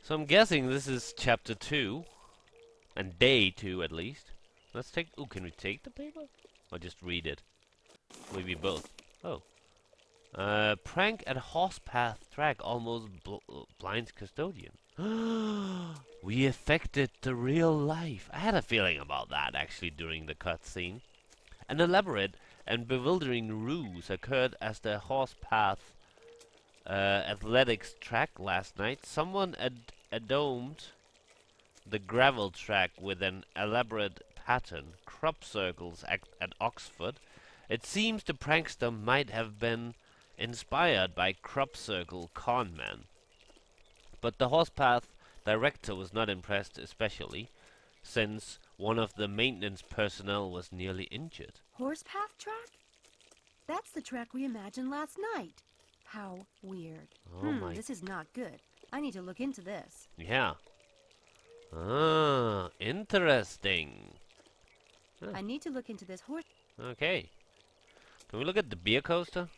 So I'm guessing this is chapter 2, and day 2 at least. Let's take... Ooh, can we take the paper? Or just read it? Maybe both. Oh. Prank at horse path track almost blinds custodian. We affected the real life. I had a feeling about that actually during the cutscene. An elaborate and bewildering ruse occurred as the horse path athletics track last night. Someone adorned the gravel track with an elaborate pattern, crop circles at Oxford. It seems the prankster might have been inspired by crop circle conman. But the horsepath director was not impressed especially, since one of the maintenance personnel was nearly injured. Horsepath track? That's the track we imagined last night. How weird. Oh my... This is not good. I need to look into this. Yeah. Ah, interesting. Huh. I need to look into this horse... Okay. Can we look at the beer coaster?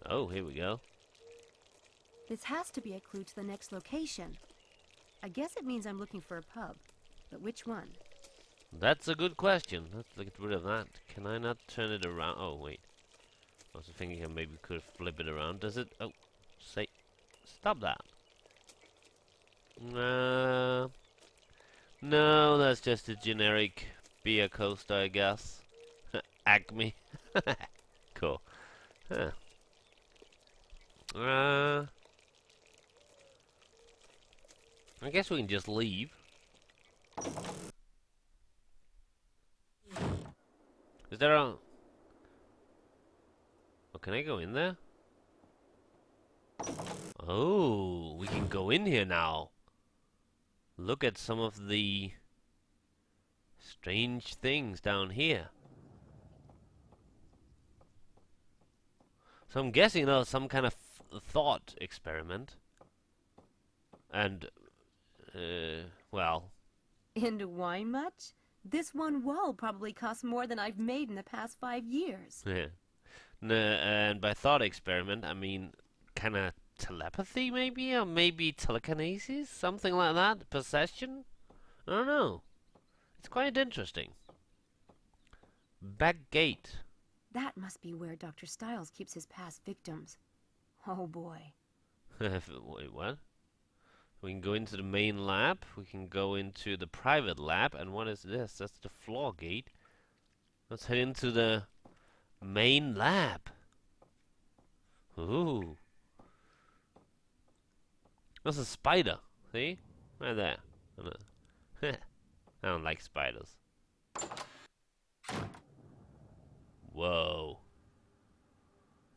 Oh, here we go. This has to be a clue to the next location. I guess it means I'm looking for a pub. But which one? That's a good question. Let's get rid of that. Can I not turn it around? Oh, wait. I was thinking I maybe could flip it around. Does it? Oh, say... Stop that. No, that's just a generic beer coaster, I guess. Acme. Cool. Huh. I guess we can just leave. Is there a... Oh, can I go in there? Oh, we can go in here now. Look at some of the strange things down here. So I'm guessing that was some kind of thought experiment. And, well... Into wine much? This one wall probably costs more than I've made in the past 5 years. Yeah. And by thought experiment, I mean kind of telepathy, maybe? Or maybe telekinesis? Something like that? Possession? I don't know. It's quite interesting. Back gate. That must be where Dr. Stiles keeps his past victims. Oh boy. Wait, what? We can go into the main lab. We can go into the private lab. And what is this? That's the floor gate. Let's head into the main lab. Ooh. That's a spider. See? Right there. I don't like spiders. Whoa.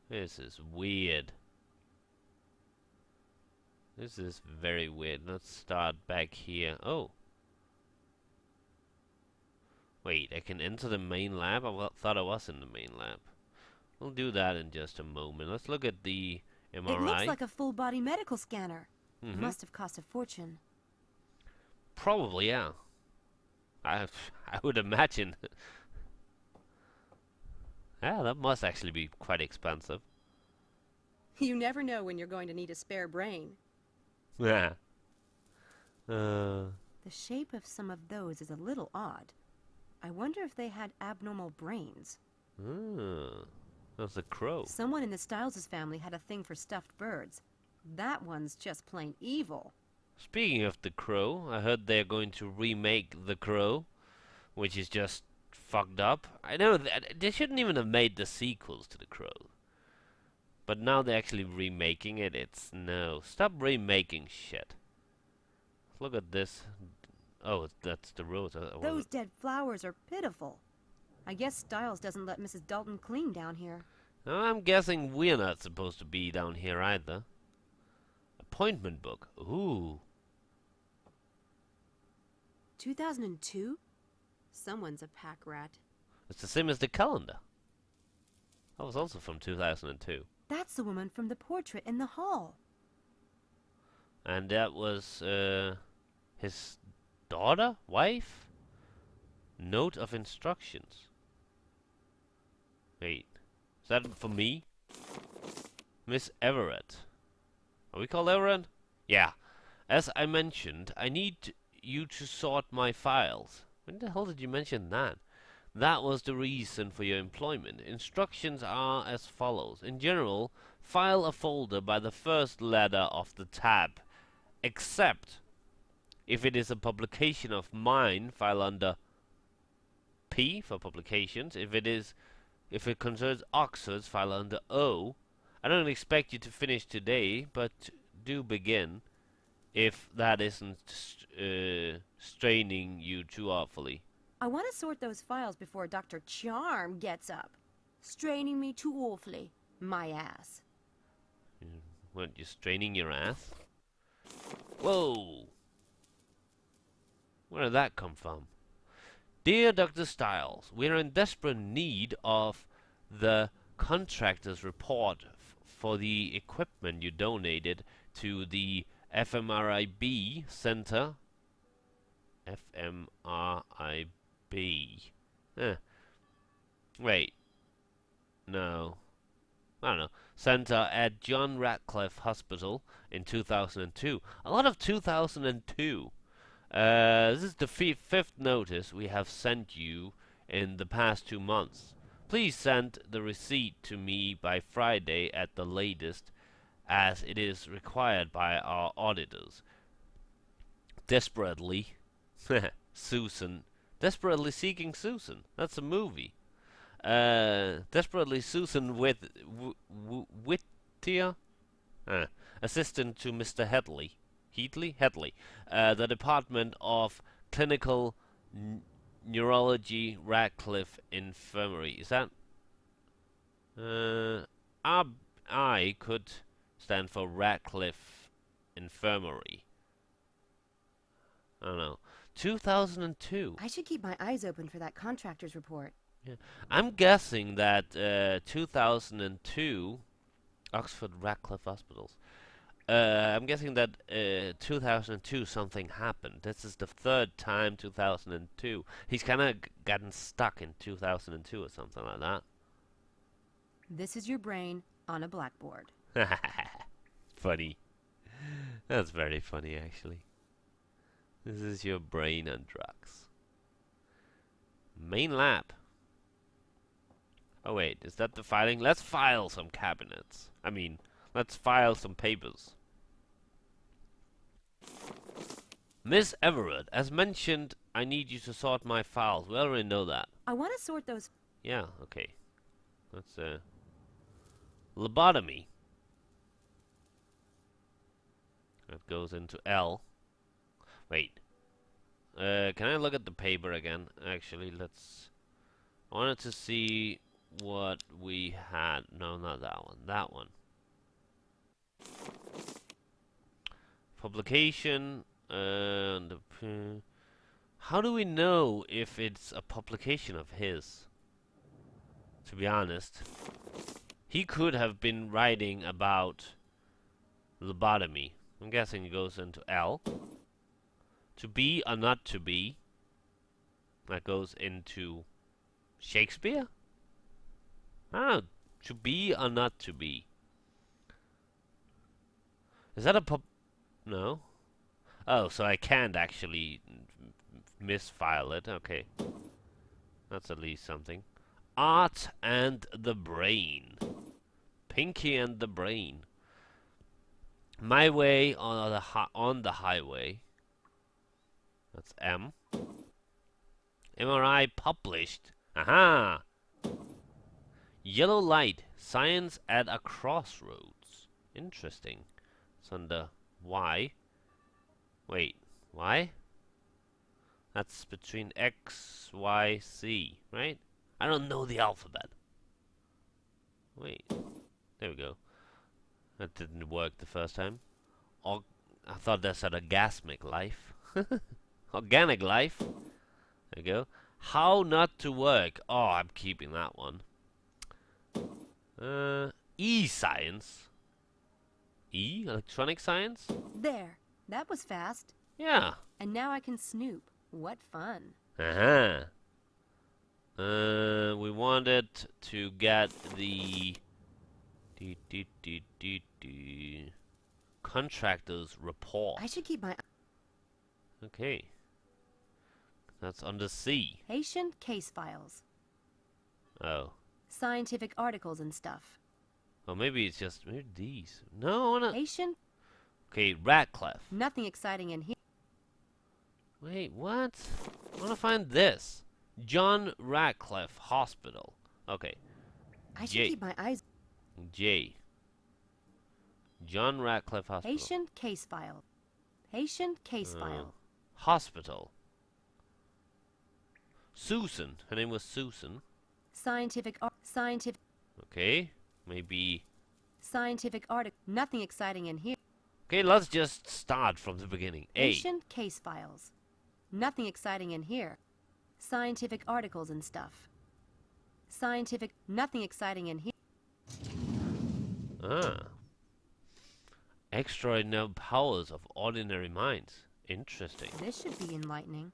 This is weird. This is very weird. Let's start back here. Oh. Wait, I can enter the main lab? Thought I was in the main lab. We'll do that in just a moment. Let's look at the MRI. It looks like a full-body medical scanner. Mm-hmm. Must have cost a fortune. Probably, yeah. I would imagine. Yeah, that must actually be quite expensive. You never know when you're going to need a spare brain. Yeah. The shape of some of those is a little odd. I wonder if they had abnormal brains. That's a crow. Someone in the Stiles' family had a thing for stuffed birds. That one's just plain evil. Speaking of the Crow, I heard they're going to remake the Crow, which is just fucked up. I know that they shouldn't even have made the sequels to the Crow. But now they're actually remaking it. It's no. Stop remaking shit. Look at this. Oh, that's the rose. Those dead flowers are pitiful. I guess Stiles doesn't let Mrs. Dalton clean down here. I'm guessing we're not supposed to be down here either. Appointment book. Ooh. 2002? Someone's a pack rat. It's the same as the calendar. That was also from 2002. That's the woman from the portrait in the hall. And that was his daughter? Wife? Note of instructions. Wait. Is that for me? Miss Everett. Are we called Everett? Yeah. As I mentioned, I need you to sort my files. When the hell did you mention that? That was the reason for your employment. Instructions are as follows. In general, file a folder by the first letter of the tab, except if it is a publication of mine, file under P for publications. If it concerns Oxford's, file under O. I don't expect you to finish today, but do begin if that isn't straining you too awfully. I want to sort those files before Dr. Charm gets up. Straining me too awfully. My ass. Weren't you straining your ass? Whoa! Where did that come from? Dear Dr. Stiles, we are in desperate need of the contractor's report for the equipment you donated to the FMRIB Center. FMRIB. Wait. No. I don't know. Center at John Radcliffe Hospital in 2002. A lot of 2002. This is the fifth notice we have sent you in the past 2 months. Please send the receipt to me by Friday at the latest, as it is required by our auditors. Desperately, Susan. Desperately Seeking Susan. That's a movie. Desperately Susan with Whittier, assistant to Mr. Headley. Headley, the Department of Clinical Neurology, Radcliffe Infirmary. Is that? I could stand for Radcliffe Infirmary. I don't know. 2002. I should keep my eyes open for that contractor's report. Yeah. I'm guessing that 2002 Oxford Radcliffe Hospitals. I'm guessing that 2002 something happened. This is the third time 2002. He's kind of gotten stuck in 2002 or something like that. This is your brain on a blackboard. Funny. That's very funny, actually. This is your brain on drugs. Main lab. Oh wait, is that the filing? Let's file some cabinets. Let's file some papers. Miss Everett, as mentioned, I need you to sort my files. We already know that. I want to sort those... Yeah, okay. Let's, lobotomy. That goes into L. Wait. Can I look at the paper again? Actually, let's... I wanted to see what we had. No, not that one. That one. Publication. How do we know if it's a publication of his? To be honest. He could have been writing about lobotomy. I'm guessing it goes into L. To be or not to be. That goes into Shakespeare? I don't know. To be or not to be. Is that a No. Oh, so I can't actually misfile it. Okay. That's at least something. Art and the Brain. Pinky and the Brain. My Way on the Highway. That's M. MRI published. Aha! Yellow Light. Science at a Crossroads. Interesting. It's under Y. Wait, Y? That's between X, Y, C, right? I don't know the alphabet. Wait. There we go. That didn't work the first time. I thought that said orgasmic life. Organic life. There we go. How not to work. Oh, I'm keeping that one. E-science. E? Electronic science? There. That was fast. Yeah. And now I can snoop. What fun. Uh-huh. We wanted to get the contractor's report. I should keep my... Okay. That's under C. Patient case files. Oh. Scientific articles and stuff. Or maybe it's just maybe these. No, I wanna. Patient... Okay, Radcliffe. Nothing exciting in here. Wait, what? I wanna find this. John Radcliffe Hospital. Okay. I should J. keep my eyes... J. John Radcliffe Hospital. Patient case file. Patient case file. Hospital. Susan. Her name was Susan. Scientific... Scientific... Okay. Maybe. Scientific article. Nothing exciting in here. Okay, let's just start from the beginning. A. Patient case files. Nothing exciting in here. Scientific articles and stuff. Scientific... Nothing exciting in here. Ah. Extraordinary powers of ordinary minds. Interesting. This should be enlightening.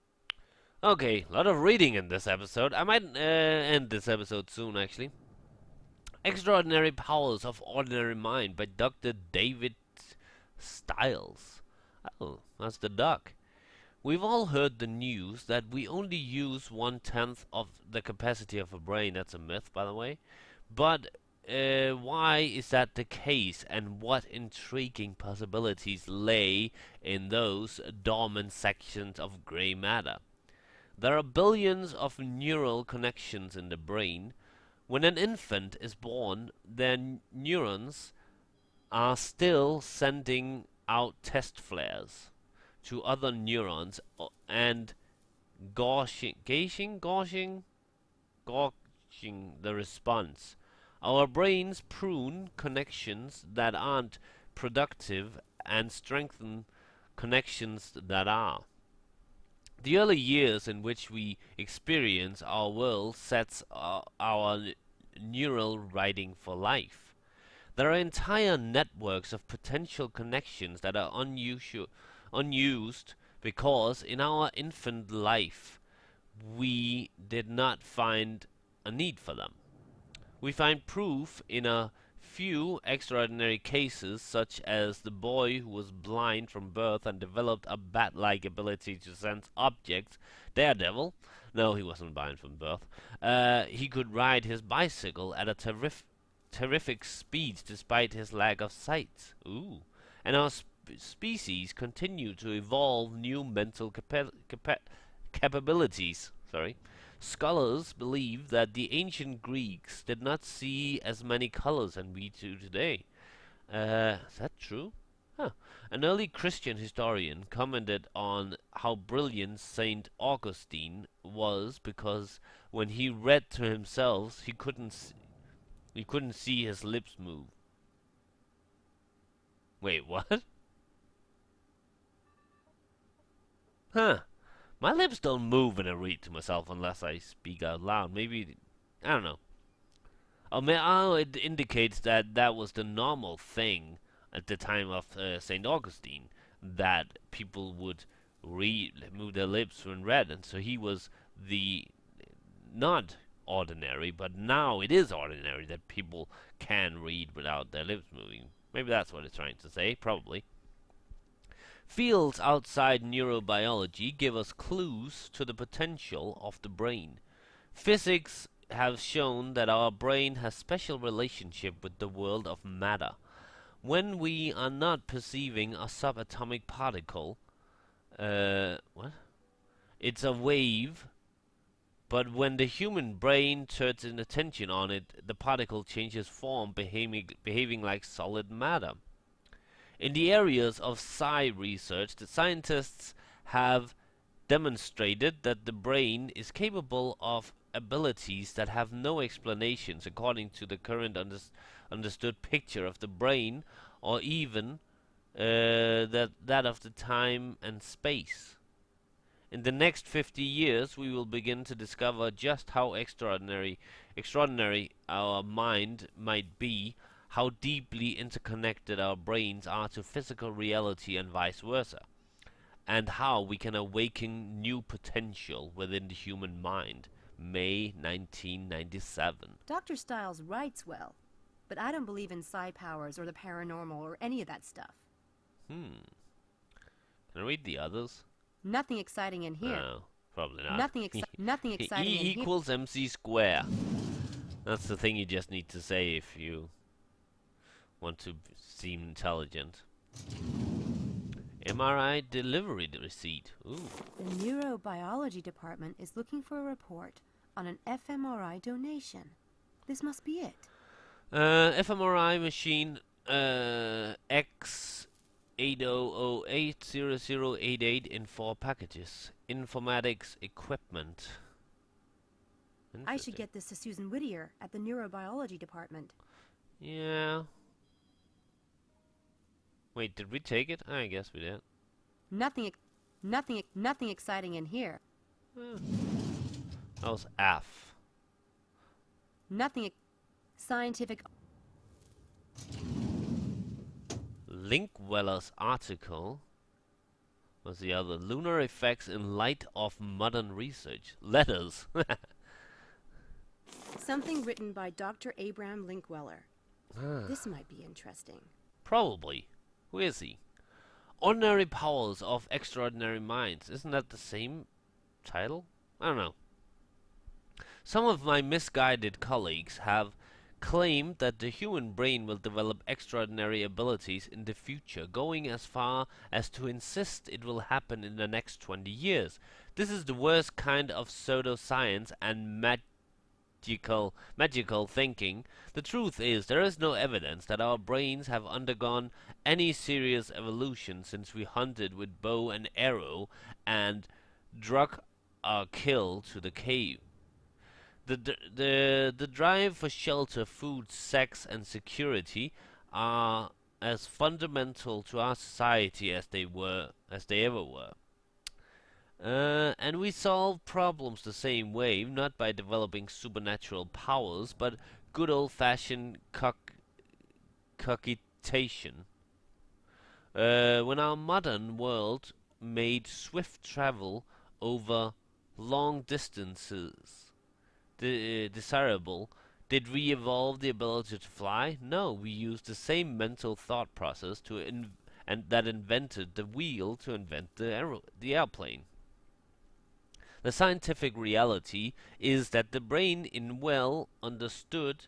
Okay, a lot of reading in this episode. I might end this episode soon, actually. Extraordinary Powers of Ordinary Mind by Dr. David Stiles. Oh, that's the duck. We've all heard the news that we only use 1/10 of the capacity of a brain. That's a myth, by the way. But why is that the case, and what intriguing possibilities lay in those dormant sections of gray matter? There are billions of neural connections in the brain. When an infant is born, their neurons are still sending out test flares to other neurons and gauging the response. Our brains prune connections that aren't productive and strengthen connections that are. The early years in which we experience our world sets our neural writing for life. There are entire networks of potential connections that are unused because in our infant life we did not find a need for them. We find proof in a few extraordinary cases, such as the boy who was blind from birth and developed a bat-like ability to sense objects. Daredevil. No, he wasn't blind from birth. He could ride his bicycle at a terrific speed despite his lack of sight. Ooh. And our species continue to evolve new mental capabilities. Sorry. Scholars believe that the ancient Greeks did not see as many colors as we do today. Is that true? Huh. An early Christian historian commented on how brilliant Saint Augustine was because when he read to himself, he couldn't see his lips move. Wait, what? Huh. My lips don't move when I read to myself unless I speak out loud. Maybe, I don't know. It indicates that that was the normal thing at the time of St. Augustine, that people would move their lips when read, and so he was the not ordinary, but now it is ordinary that people can read without their lips moving. Maybe that's what it's trying to say, probably. Fields outside neurobiology give us clues to the potential of the brain. Physics has shown that our brain has special relationship with the world of matter. When we are not perceiving a subatomic particle, it's a wave, but when the human brain turns its attention on it, the particle changes form, behaving like solid matter. In the areas of psi research, the scientists have demonstrated that the brain is capable of abilities that have no explanations according to the current understood picture of the brain, or even that of the time and space. In the next 50 years, we will begin to discover just how extraordinary our mind might be, how deeply interconnected our brains are to physical reality and vice versa, and how we can awaken new potential within the human mind. May 1997. Dr. Stiles writes well, but I don't believe in psi powers or the paranormal or any of that stuff. Hmm. Can I read the others? Nothing exciting in here. No, probably not. Nothing exciting in E here. equals MC square. That's the thing you just need to say if you want to seem intelligent. MRI delivery receipt. Ooh. The neurobiology department is looking for a report on an fMRI donation. This must be it. fMRI machine X80080088 in 4 packages. Informatics equipment. I should get this to Susan Whittier at the neurobiology department. Yeah. Wait, did we take it? I guess we did. Nothing exciting in here. That was F. Nothing scientific. Linkweller's article was the other. Lunar effects in light of modern research. Letters. Something written by Dr. Abraham Linkweller. This might be interesting. Probably. Who is he? Ordinary powers of extraordinary minds. Isn't that the same title? I don't know. Some of my misguided colleagues have claimed that the human brain will develop extraordinary abilities in the future, going as far as to insist it will happen in the next 20 years. This is the worst kind of pseudoscience and magical thinking. The truth is, there is no evidence that our brains have undergone any serious evolution since we hunted with bow and arrow and drug our kill to the cave. The drive for shelter, food, sex, and security are as fundamental to our society as they ever were. And we solve problems the same way, not by developing supernatural powers, but good old-fashioned cogitation. When our modern world made swift travel over long distances desirable, did we evolve the ability to fly? No, we used the same mental thought process that invented the wheel to invent the airplane. The scientific reality is that the brain is well understood.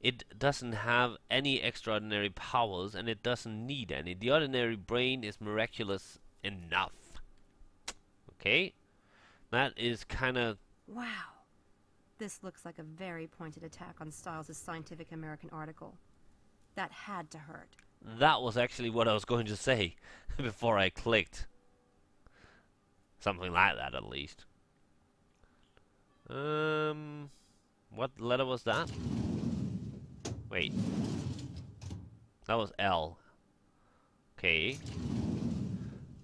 It doesn't have any extraordinary powers and it doesn't need any. The ordinary brain is miraculous enough. Okay? That is kind of... Wow. This looks like a very pointed attack on Stiles' Scientific American article. That had to hurt. That was actually what I was going to say before I clicked. Something like that, at least. What letter was that? Wait. That was L. Okay.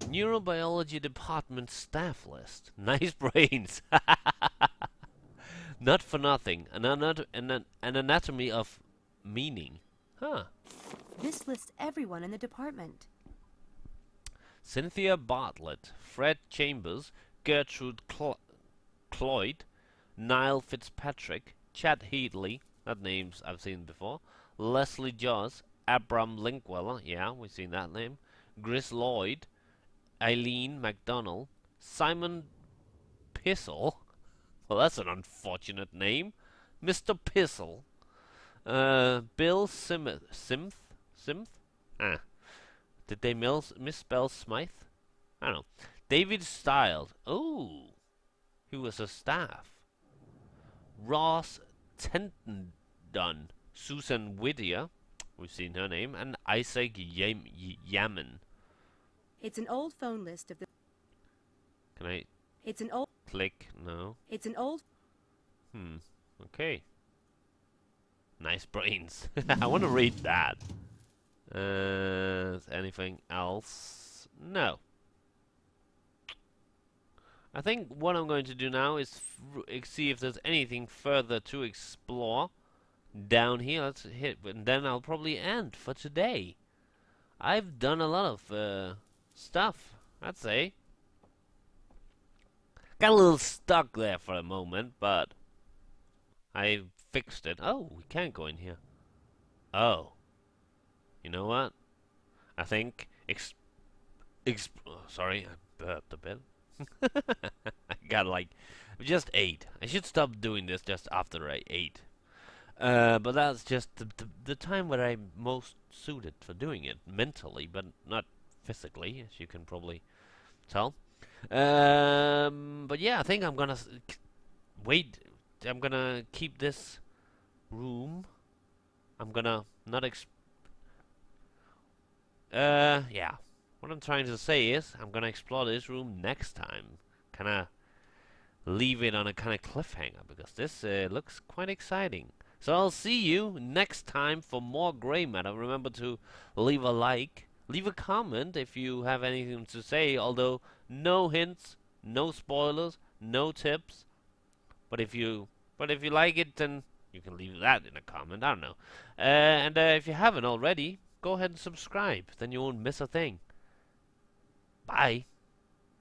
Neurobiology department staff list. Nice brains. Not for nothing. An anatomy of meaning. Huh. This lists everyone in the department. Cynthia Bartlett, Fred Chambers, Gertrude Cloyd, Niall Fitzpatrick, Chad Heatley, that name's I've seen before, Leslie Joss, Abram Linkweller, yeah, we've seen that name, Gris Lloyd, Eileen MacDonald, Simon Pissel, well that's an unfortunate name, Mr. Pissel, Bill Simth? Ah. Did they misspell Smythe? I don't know. David Stiles. Oh, he was a staff. Ross Tentendon. Susan Whittier. We've seen her name. And Isaac Yaman. It's an old phone list of the... Can I It's an old... click? No. It's an old... Okay. Nice brains. I want to read that. Anything else? No. I think what I'm going to do now is see if there's anything further to explore down here. Let's hit, and then I'll probably end for today. I've done a lot of stuff, I'd say. Got a little stuck there for a moment, but I fixed it. Oh, we can't go in here. Oh. You know what? I think. Sorry, I burped a bit. I got like just 8. I should stop doing this just after I ate. But that's just the time where I'm most suited for doing it mentally, but not physically, as you can probably tell. But yeah, I think I'm gonna wait. I'm gonna keep this room. I'm gonna not yeah. What I'm trying to say is, I'm gonna explore this room next time. Kinda leave it on a kind of cliffhanger, because this looks quite exciting. So I'll see you next time for more Grey Matter. Remember to leave a like, leave a comment if you have anything to say, although no hints, no spoilers, no tips. But if you like it, then you can leave that in a comment. I don't know. And if you haven't already, go ahead and subscribe. Then you won't miss a thing. Bye.